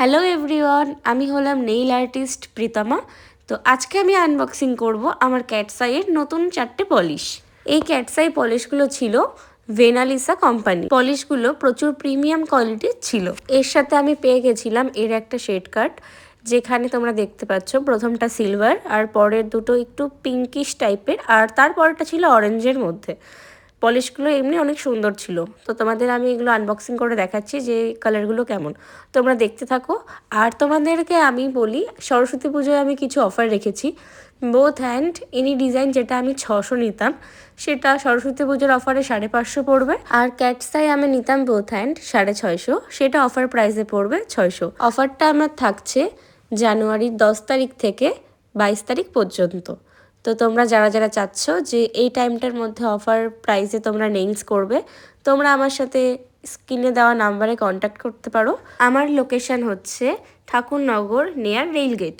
Hello everyone, আমি হলাম nail artist প্রীতমা। তো আজকে আমি আনবক্সিং করব আমার ক্যাটসাইয়ের নতুন 4টে পলিশ। এই ক্যাটসাই পলিশগুলো ছিল ভেনালিসা কোম্পানি। পলিশগুলো প্রচুর প্রিমিয়াম কোয়ালিটির ছিল। এর সাথে আমি পেয়ে গেছিলাম এর একটা শেড কার্ড, যেখানে তোমরা দেখতে পাচ্ছ প্রথমটা সিলভার আর পরের দুটো একটু পিঙ্কিশ টাইপের, আর তারপরটা ছিল অরেঞ্জের মধ্যে। পলিশগুলো এমনি অনেক সুন্দর ছিল। তো তোমাদের আমি এগুলো আনবক্সিং করে দেখাচ্ছি যে কালারগুলো কেমন, তোমরা দেখতে থাকো। আর তোমাদেরকে আমি বলি, সরস্বতী পুজোয় আমি কিছু অফার রেখেছি। বোথ হ্যান্ড এনি ডিজাইন যেটা আমি 600 নিতাম, সেটা সরস্বতী পুজোর অফারে 550 পড়বে। আর ক্যাটসাই আমি নিতাম বোথ হ্যান্ড 650, সেটা অফার প্রাইসে পড়বে 600। অফারটা আমার থাকছে জানুয়ারির 10 তারিখ থেকে 22 তারিখ পর্যন্ত। তো তোমরা যারা যারা চাচ্ছ যে এই টাইমটার মধ্যে অফার প্রাইসে তোমরা নেইলস করবে, তোমরা আমার সাথে স্ক্রিনে দেওয়া নাম্বারে কন্ট্যাক্ট করতে পারো। আমার লোকেশান হচ্ছে ঠাকুরনগর নিয়ার রেলগেট।